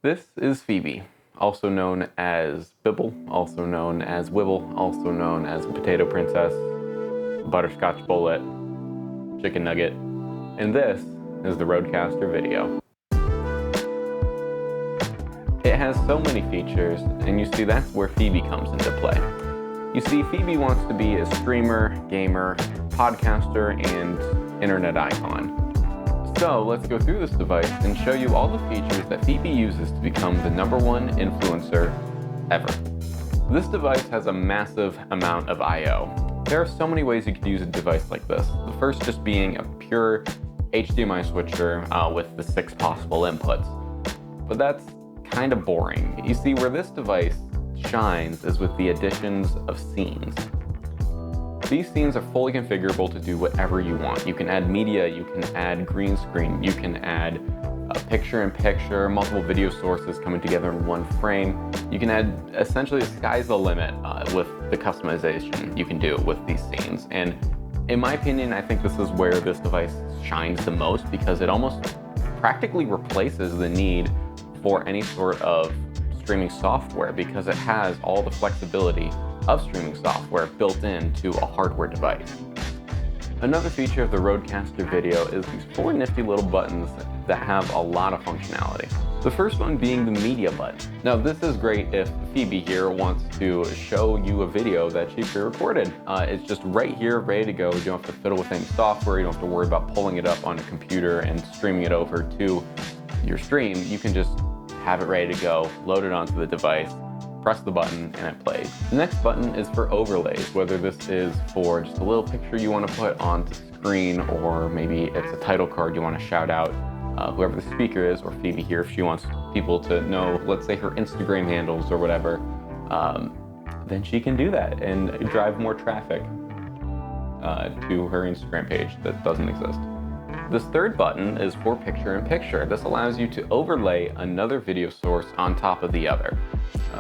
This is Phoebe, also known as Bibble, also known as Wibble, also known as Potato Princess, Butterscotch Bullet, Chicken Nugget, and this is the RØDECaster video. It has so many features, and you see that's where Phoebe comes into play. You see, Phoebe wants to be a streamer, gamer, podcaster, and internet icon. So let's go through this device and show you all the features that Phoebe uses to become the #1 influencer ever. This device has a massive amount of I/O. There are so many ways you could use a device like this. The first just being a pure HDMI switcher with the 6 possible inputs. But that's kind of boring. You see, where this device shines is with the additions of scenes. These scenes are fully configurable to do whatever you want. You can add media, you can add green screen, you can add a picture-in-picture, multiple video sources coming together in one frame. You can add, essentially, the sky's the limit with the customization you can do with these scenes. And in my opinion, I think this is where this device shines the most, because it almost practically replaces the need for any sort of streaming software, because it has all the flexibility of streaming software built into a hardware device. Another feature of the RØDECaster video is these 4 nifty little buttons that have a lot of functionality. The first one being the media button. Now this is great if Phoebe here wants to show you a video that she pre-recorded. It's just right here, ready to go. You don't have to fiddle with any software. You don't have to worry about pulling it up on a computer and streaming it over to your stream. You can just have it ready to go, load it onto the device, press the button, and it plays. The next button is for overlays, whether this is for just a little picture you want to put onto screen, or maybe it's a title card you want to shout out whoever the speaker is, or Phoebe here if she wants people to know, let's say, her Instagram handles or whatever, then she can do that and drive more traffic to her Instagram page that doesn't exist. This third button is for picture-in-picture. This allows you to overlay another video source on top of the other.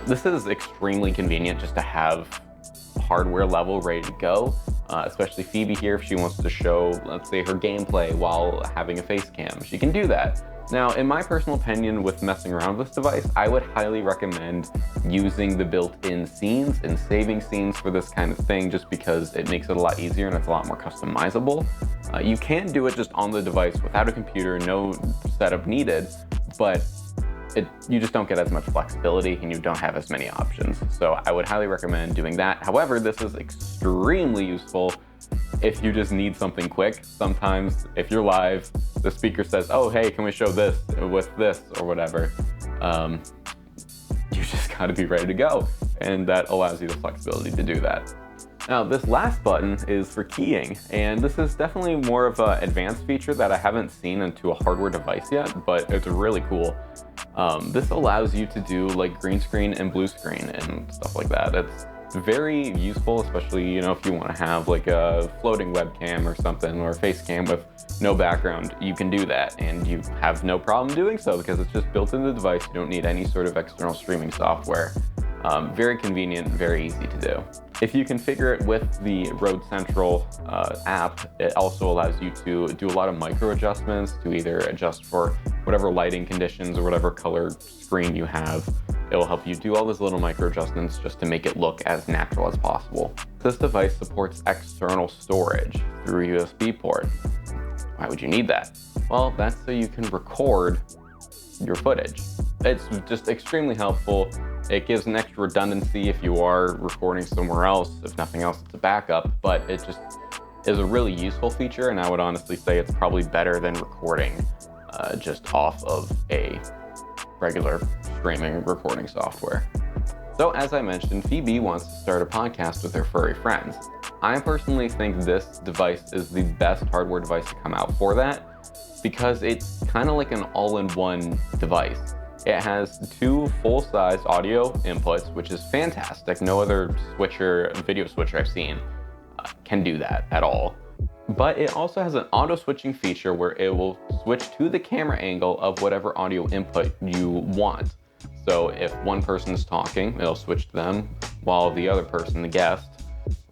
This is extremely convenient just to have hardware level ready to go, especially Phoebe here if she wants to show, let's say, her gameplay while having a face cam. She can do that. Now, in my personal opinion, with messing around with this device, I would highly recommend using the built-in scenes and saving scenes for this kind of thing, just because it makes it a lot easier and it's a lot more customizable. You can do it just on the device without a computer, no setup needed, but you just don't get as much flexibility and you don't have as many options. So I would highly recommend doing that. However, this is extremely useful if you just need something quick. Sometimes if you're live, the speaker says, oh, hey, can we show this with this or whatever? You just gotta be ready to go. And that allows you the flexibility to do that. Now, this last button is for keying, and this is definitely more of an advanced feature that I haven't seen into a hardware device yet, but it's really cool. This allows you to do like green screen and blue screen and stuff like that. It's very useful, especially, you know, if you want to have like a floating webcam or something, or a face cam with no background. You can do that, and you have no problem doing so because it's just built into the device. You don't need any sort of external streaming software. Very convenient, very easy to do. If you configure it with the Rode Central app, it also allows you to do a lot of micro adjustments to either adjust for whatever lighting conditions or whatever color screen you have. It will help you do all those little micro adjustments just to make it look as natural as possible. This device supports external storage through a USB port. Why would you need that? Well, that's so you can record your footage. It's just extremely helpful. It gives an extra redundancy if you are recording somewhere else. If nothing else, it's a backup, but it just is a really useful feature, and I would honestly say it's probably better than recording just off of a regular streaming recording software. So as I mentioned, Phoebe wants to start a podcast with her furry friends. I personally think this device is the best hardware device to come out for that, because it's kind of like an all-in-one device. It has 2 full-size audio inputs, which is fantastic. No other video switcher I've seen can do that at all. But it also has an auto switching feature where it will switch to the camera angle of whatever audio input you want. So if one person is talking, it'll switch to them, while the other person, the guest,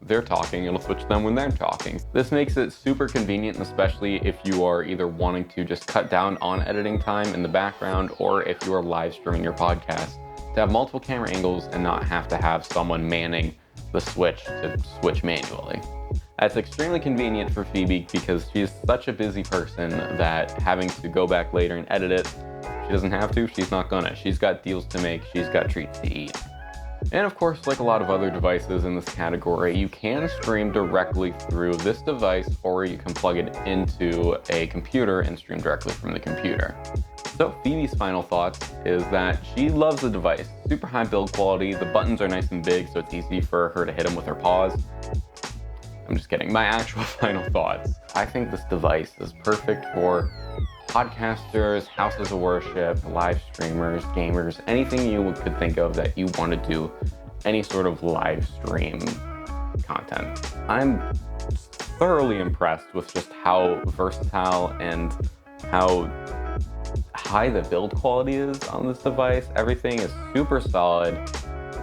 they're talking, it'll switch them when they're talking. This makes it super convenient, especially if you are either wanting to just cut down on editing time in the background, or if you are live streaming your podcast, to have multiple camera angles and not have to have someone manning the switch to switch manually. That's extremely convenient for Phoebe because she's such a busy person that having to go back later and edit it, she doesn't have to, she's not gonna. She's got deals to make, she's got treats to eat. And of course, like a lot of other devices in this category, you can stream directly through this device, or you can plug it into a computer and stream directly from the computer. So Phoebe's final thoughts is that she loves the device. Super high build quality, the buttons are nice and big, so it's easy for her to hit them with her paws. I'm just kidding. My actual final thoughts. I think this device is perfect for podcasters, houses of worship, live streamers, gamers, anything you could think of that you want to do any sort of live stream content. I'm thoroughly impressed with just how versatile and how high the build quality is on this device. Everything is super solid,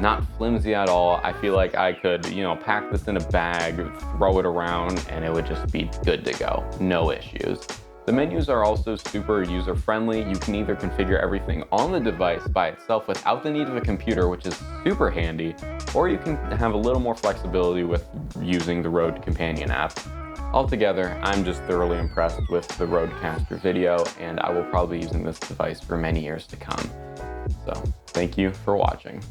not flimsy at all. I feel like I could, pack this in a bag, throw it around, and it would just be good to go. No issues. The menus are also super user-friendly. You can either configure everything on the device by itself without the need of a computer, which is super handy, or you can have a little more flexibility with using the Rode Companion app. Altogether, I'm just thoroughly impressed with the RØDECaster Video, and I will probably be using this device for many years to come. So, thank you for watching.